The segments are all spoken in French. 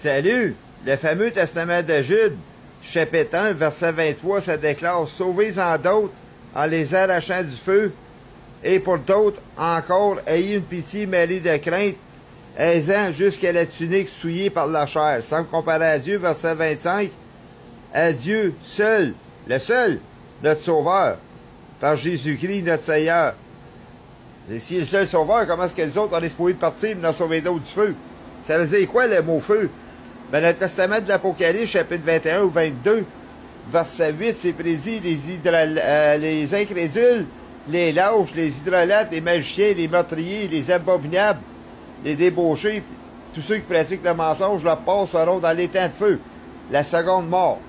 Salut! Le fameux testament de Jude, chapitre 1, verset 23, ça déclare « Sauvez-en d'autres en les arrachant du feu, et pour d'autres encore, ayez une pitié mêlée de crainte, aisant jusqu'à la tunique souillée par la chair. » Sans comparer à Dieu, verset 25, « À Dieu seul, le seul, notre Sauveur, par Jésus-Christ, notre Seigneur. » Et s'il est le seul Sauveur, comment est-ce que les autres, on est supposé partir et en sauver d'autres du feu? Ça veut dire quoi le mot feu? Ben, le testament de l'Apocalypse, chapitre 21 ou 22, verset 8, c'est prédit les incrédules, les lâches, les hydrolates, les magiciens, les meurtriers, les abominables, les débauchés, tous ceux qui pratiquent le mensonge, leur passeront dans l'étang de feu. La seconde mort.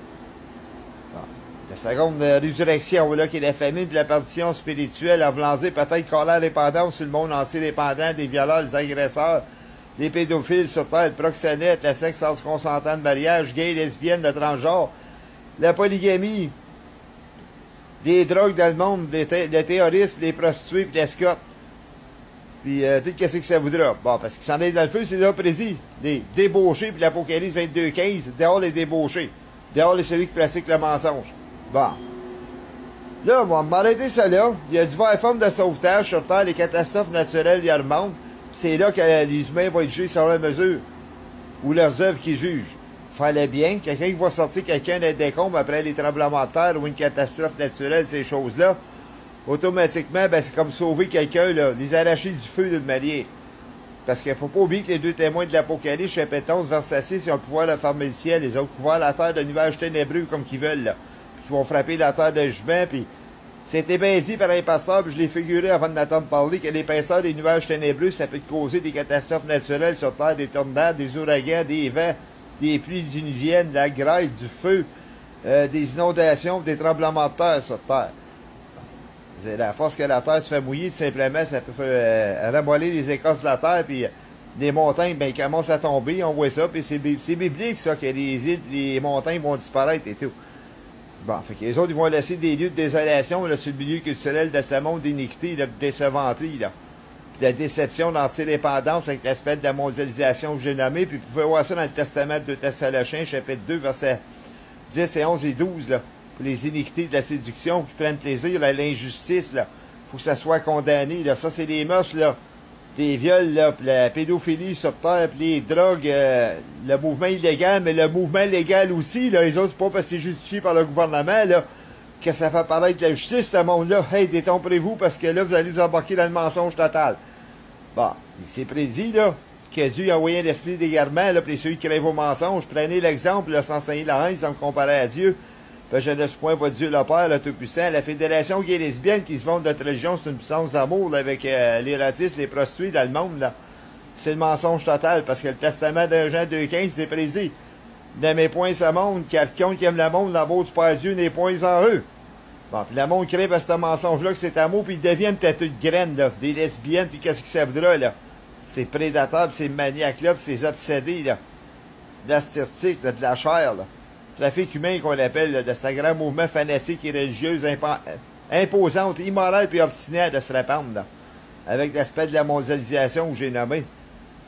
La seconde résurrection, là, qui est la famine de la perdition spirituelle, a lancé peut-être colère dépendance sur le monde entier dépendant des violeurs, les agresseurs, les pédophiles sur terre, le proxénète, le sexe sans consentant de mariage, gays, lesbiennes, le transgenre, la polygamie, des drogues dans le monde, le terrorisme, les prostituées, puis l'escorte. Puis tout qu'est-ce que ça voudra. Bon, parce qu'il s'en est dans le feu, c'est là précis. Les débauchés, puis l'Apocalypse 22.15, dehors les débauchés. Dehors les celui qui pratique le mensonge. Bon. Là, on va m'arrêter ça là. Il y a diverses formes de sauvetage sur Terre, les catastrophes naturelles, il y a le monde. C'est là que les humains vont être jugés sur leur mesure. Ou leurs œuvres qui jugent. Fallait bien, quelqu'un qui va sortir quelqu'un des décombres après les tremblements de terre ou une catastrophe naturelle, ces choses-là, automatiquement, ben, c'est comme sauver quelqu'un, là, les arracher du feu d'une manière. Parce qu'il ne faut pas oublier que les deux témoins de l'Apocalypse, chapitre 11, verset 6, ils ont pouvoir le fermer le ciel, ils ont couvert la terre de nuages ténébreux comme qu'ils veulent, là. Puis ils vont frapper la terre de jugement, puis c'était bien dit par un pasteur, puis je l'ai figuré avant de m'attendre parler, que l'épaisseur des nuages ténébreux, ça peut causer des catastrophes naturelles sur terre, des tornades, des ouragans, des vents, des pluies diluviennes, de la grêle, du feu, des inondations, des tremblements de terre sur terre. C'est la force que la terre se fait mouiller, tout simplement, ça peut ramoller les écorces de la terre, puis les montagnes, ben, commencent à tomber, on voit ça, puis c'est biblique, ça, que les îles, les montagnes vont disparaître et tout. Bon, fait que les autres, ils vont laisser des lieux de désolation, là, sur le milieu culturel de ce monde d'iniquité, de décevanterie, là. Puis la déception, l'antidépendance avec l'aspect de la mondialisation que j'ai nommé, puis vous pouvez voir ça dans le Testament de Thessaloniciens, chapitre 2, versets 10 et 11 et 12, là. Les iniquités de la séduction qui prennent plaisir à l'injustice, là. Faut que ça soit condamné, là. Ça, c'est les mœurs, là. Des viols, là, pis la pédophilie sur terre, pis les drogues, le mouvement illégal, mais le mouvement légal aussi, là. Les autres, c'est pas parce que c'est justifié par le gouvernement, là, que ça fait paraître la justice, ce monde-là. Hey, détrompez-vous, parce que là, vous allez vous embarquer dans le mensonge total. Bon, c'est prédit, là, que Dieu a envoyé un esprit d'égarement, là, pis ceux qui crèvent vos mensonges. Prenez l'exemple, là, sans enseigner la haine, sans me comparer à Dieu. Je ne suis point pas Dieu le Père, le Tout-Puissant. La fédération gay lesbienne qui se vend de notre religion, c'est une puissance d'amour, là, avec les racistes, les prostituées dans le monde, là. C'est le mensonge total, parce que le testament de Jean 2,15, c'est prédit. N'aimez point ce monde, car quiconque qui aime le monde, l'amour du Père Dieu n'est point en eux. Bon, puis le monde crée à ce mensonge-là, que c'est amour, puis ils deviennent têteux de graines, là. Des lesbiennes, puis qu'est-ce qui ça voudra, là? Ces prédateurs, puis ces maniaques-là, puis ces obsédés, là. De l'asthétique, de la chair, là. Trafic humain qu'on appelle, là, de ce grand mouvement fanatique et religieuse imposante, immorale puis obstinée de se répandre, là, avec l'aspect de la mondialisation que j'ai nommé.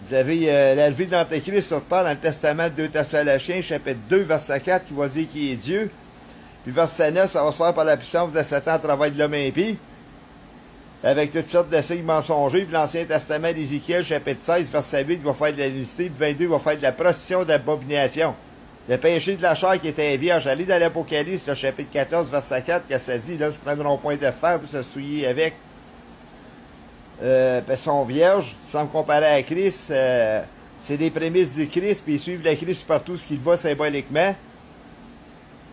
Vous avez la levée de l'Antéchrist sur terre dans le Testament de 2 Thessaloniciens, chapitre 2, verset 4, qui va dire qu'il est Dieu. Puis verset 9, ça va se faire par la puissance de Satan au travail de l'homme impie, avec toutes sortes de signes mensongers. Puis l'Ancien Testament d'Ézéchiel, chapitre 16, verset 8, va faire de la nudité, puis 22 va faire de la prostitution, de l'abomination. Le péché de la chair qui était vierge. Allez dans l'Apocalypse, le chapitre 14, verset 4, que ça dit, là, ils prendront point de fer pour se souiller avec. Ils sont vierges, sans me comparer à Christ. C'est des prémices du Christ, puis ils suivent le Christ partout ce qu'il va symboliquement.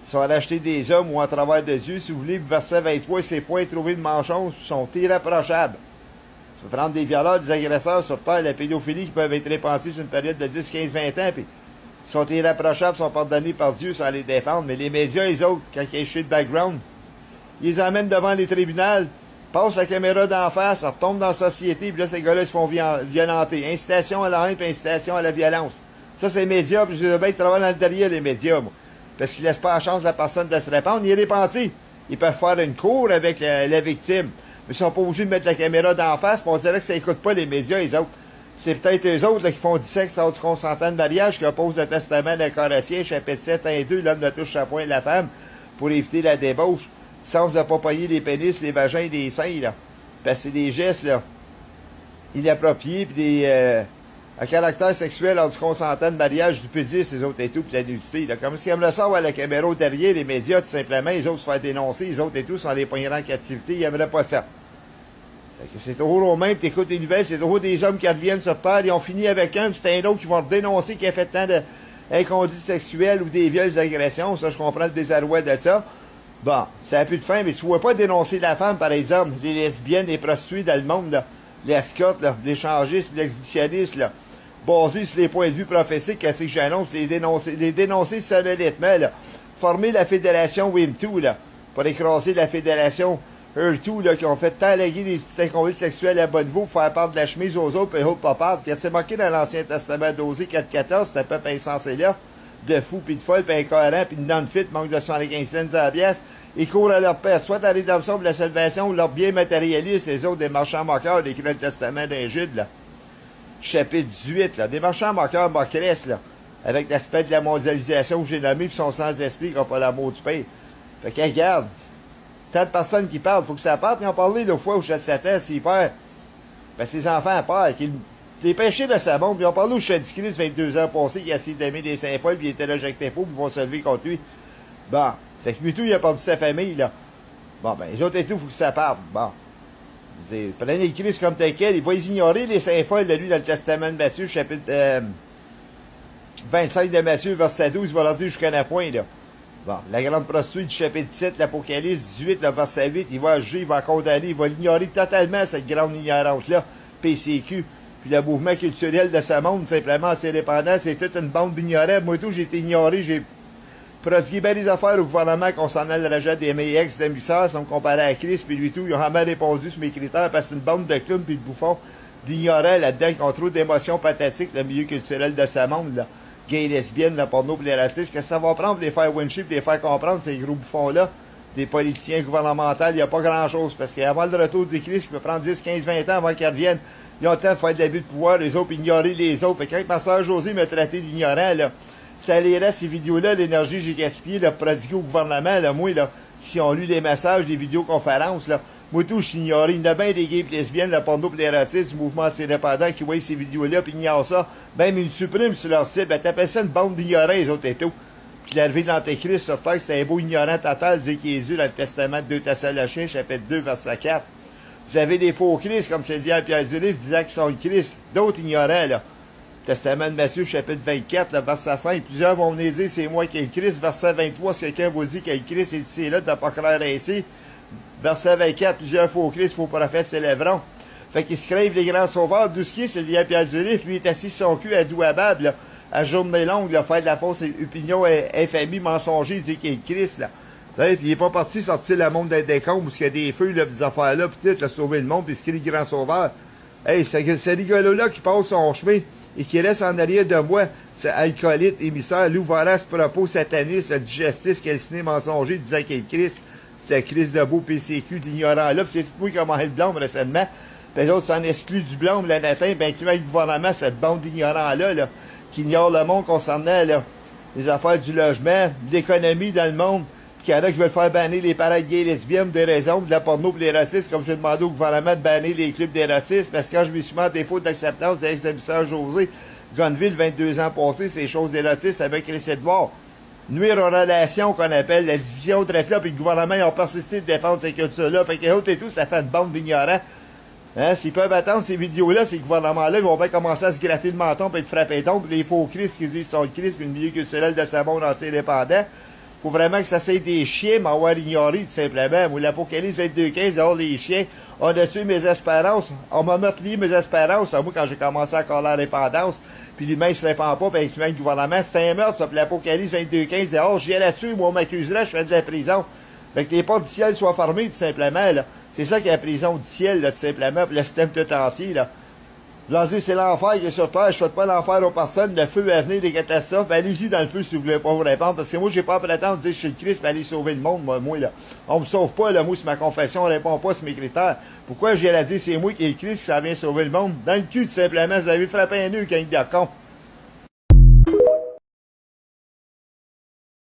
Ils sont rachetés des hommes ou en travers de Dieu. Si vous voulez, verset 23, ces points trouvés de manchons sont irréprochables. Ça peut prendre des violeurs, des agresseurs sur terre, la pédophilie qui peuvent être répandus sur une période de 10, 15, 20 ans, puis sont irréprochables, sont pardonnés par Dieu sans les défendre. Mais les médias, les autres, quand ils échouent le background, ils les emmènent devant les tribunaux, passent la caméra d'en face, ça retombe dans la société, puis là, ces gars-là, ils se font violenter. Incitation à la haine, puis incitation à la violence. Ça, c'est les médias, puis je dirais bien qu'ils travaillent dans le derrière, les médias, moi. Parce qu'ils laissent pas la chance à la personne de se répandre. Il est répandu. Ils peuvent faire une cour avec la victime. Mais ils sont pas obligés de mettre la caméra d'en face, puis on dirait que ça écoute pas les médias, les autres. c'est peut-être eux autres là, qui font du sexe hors du consentement de mariage, qui opposent le testament de Colossiens, chapitre 7, 1 et 2, l'homme ne touche à point de la femme, pour éviter la débauche. Sens de ne pas payer les pénis, les vagins et les seins, là. Parce que c'est des gestes, là, inappropriés, puis des, à caractère sexuel hors du consentement de mariage, du pudisme, les autres et tout, puis la nudité, là. Comme si comme le sort à la caméra derrière, les médias, tout simplement, les autres se font dénoncer, les autres et tout sont les poignards en captivité, ils n'aimeraient pas ça. C'est toujours au même, t'écoutes les nouvelles, c'est toujours des hommes qui reviennent se perdre, ils ont fini avec un, puis c'est un autre qui vont dénoncer qu'il a fait tant d'inconduite sexuelle ou des viols, des agressions, ça je comprends le désarroi de ça. Bon, ça n'a plus de fin, mais tu ne vois pas dénoncer la femme, par exemple, les lesbiennes, les prostituées dans le monde, là, les scots, là, les changistes, les exhibitionnistes, là, basés sur les points de vue prophétiques, qu'est-ce que j'annonce, les dénoncer solennellement, là, former la fédération WIM2, là, pour écraser la fédération Eux-tout, là, qui ont fait tant alléguer des petites inconduites sexuelles à bon niveau pour faire part de la chemise aux autres, puis autres pas part, qui s'est marqué dans l'Ancien Testament d'Osée 4.14, c'était un peuple insensé là, de fous, puis de folles, puis incohérents, puis de non-fit, manque de 75 cents à la pièce. Ils courent à leur paix, soit à la rédemption pour la salvation, ou leur bien matérialiste, les autres, des marchands moqueurs, des le Testament d'un Jude, là. Chapitre 18, là. Des marchands moqueurs moqueresses, là. Avec l'aspect de la mondialisation que j'ai nommé, puis sont sans esprit, qui n'ont pas l'amour du pays. Fait que, regarde, tant de personnes qui parlent, faut que ça parte. Ils ont parlé l'autre fois au chat de Satan, s'ils perdent. Ben, ses enfants perdent. Les péchés de sa bombe, ils ont parlé au chat du Christ 22 ans passés, qui a essayé d'aimer des saints folles, puis il était là, avec tes faux, puis ils vont se lever contre lui. Bon. Fait que Mutou, il a perdu sa famille, là. Bon, ben, les autres et tout, faut que ça parte. Bon. Prenez le Christ comme tel quel, il va ignorer les saints folles de lui dans le Testament de Matthieu, chapitre 25 de Matthieu, verset 12, il va leur dire, je connais point, là. Bon, la grande prostituée du chapitre 17, l'Apocalypse 18, le verset 8, il va juger, il va condamner, il va l'ignorer totalement, cette grande ignorante-là, PCQ. Puis le mouvement culturel de ce monde, simplement, indépendant, c'est toute une bande d'ignorants. Moi, tout, j'ai été ignoré, j'ai prodigué bien des affaires au gouvernement concernant le rejet des mes ex-demi-sœurs, sans me comparer à Christ, puis lui tout, ils ont vraiment répondu sur mes critères, parce que c'est une bande de clowns puis de bouffons, d'ignorants là-dedans, qui ont trop d'émotions pathétiques, le milieu culturel de ce monde, là. Gays, lesbiennes, le porno, pis les racistes, qu'est-ce que ça va prendre pour les faire wincher, pis les faire comprendre, ces gros bouffons-là, des politiciens gouvernementaux, il n'y a pas grand-chose, parce qu'avant le retour du Christ, il peut prendre 10, 15, 20 ans avant qu'ils reviennent, ils ont le temps de faire de l'abus de pouvoir, les autres, ignorer les autres. Fait que quand ma soeur Josée m'a traité d'ignorant, là, ça les reste, ces vidéos-là, l'énergie que j'ai gaspillée, là, prodiguée au gouvernement, là, moi, là, si on lu les messages, les vidéoconférences, là, moi, tout, je suis ignoré. Il y en a bien des gays et lesbiennes, le porno et les racistes, du mouvement anti-indépendant qui voient ces vidéos-là, puis ignorent ça. Même ils suppriment sur leur site. Ben, t'appelles ça une bande d'ignorants, les autres et tout. Puis l'arrivée de l'Antéchrist sur terre, c'est un beau ignorant total, dit Jésus dans le Testament de 2 Thessaloniciens, chapitre 2, verset 4. Vous avez des faux Christ, comme Sylvain Pierre du livre, disant qu'ils sont le Christ. D'autres ignorants, là. Testament de Matthieu, chapitre 24, le verset 5. Plusieurs vont venir dire, c'est moi qui ai le Christ. Verset 23, si quelqu'un vous dit qu'il y a le Christ, c'est là, de ne pas croire ainsi. Verset 24, plusieurs faux Christ, faux prophètes s'élèveront. Fait qu'ils se crèvent les grands sauveurs. D'où ce qui est, c'est Sylvain Pierre du livre, lui est assis sur son cul à Douabab, là, à journée longue, là, faire de la fausse opinion infamie, mensonger, il dit qu'il est le Christ, là. Puis il est pas parti sortir le monde d'un décombres, parce qu'il y a des feux, là, des affaires-là, puis tout, là, sauver le monde, puis ce qu'il est le grand sauveur. Hey, c'est rigolo-là qui passe son chemin et qui reste en arrière de moi, c'est alcoolite, émissaire, loup vorace, propos sataniste, le digestif, calciné, mensonger, disant qu'il est Christ. C'était Christ de beau PCQ, d'ignorant-là, puis c'est tout moi qui a mangé le blanc récemment. Puis l'autre s'en exclut du blanc, le latin, ben incluant le gouvernement, cette bande d'ignorants-là, là, qui ignore le monde concernant, là, les affaires du logement, de l'économie dans le monde. Puis qu'il y en a qui veulent faire bannir les parents gays et lesbiennes des raisons, de la porno pour les racistes, comme j'ai demandé au gouvernement de bannir les clubs des racistes, parce que quand je me suis mis en défaut d'acceptance de l'ex-émissaire José Gonville, 22 ans passés, ces choses érotistes avec Récit-de-Voir. Nuire aux relations qu'on appelle la division de là, puis le gouvernement, ils ont persisté de défendre ces cultures-là. Fait que les autres et tout, ça fait une bande d'ignorants. Hein, s'ils peuvent attendre ces vidéos-là, ces gouvernements-là, ils vont bien commencer à se gratter le menton, puis te frapper donc, puis les faux Christ qui disent qu'ils sont le Christ, puis le milieu culturel de sa monde anti-indépendant. Faut vraiment que ça soit des chiens, m'avoir ignoré, tout simplement. Moi, l'Apocalypse 22-15, alors les chiens, on a tué mes espérances, on m'a meurtri mes espérances. Moi, quand j'ai commencé à avoir l'indépendance, puis lui-même se répand pas, puis le gouvernement, c'était un meurtre, ça. Puis l'Apocalypse 22-15, alors j'y ai là-dessus, moi, on m'accuserait, je fais de la prison. Fait que les portes du ciel soient fermées, tout simplement, là. C'est ça qui est la prison du ciel, là, tout simplement, puis le système tout entier, là. Je leur dis, c'est l'enfer qui est sur terre, je souhaite pas l'enfer aux personnes, le feu va venir, des catastrophes, ben, allez-y dans le feu si vous voulez pas vous répondre, parce que moi, j'ai pas prétendre de dire, je suis le Christ, mais allez sauver le monde, moi, là. On me sauve pas, là, moi, c'est ma confession, on répond pas sur mes critères. Pourquoi j'ai à dire, c'est moi qui est le Christ, ça vient sauver le monde? Dans le cul, tout simplement, vous avez frappé un nœud, quand il y a con.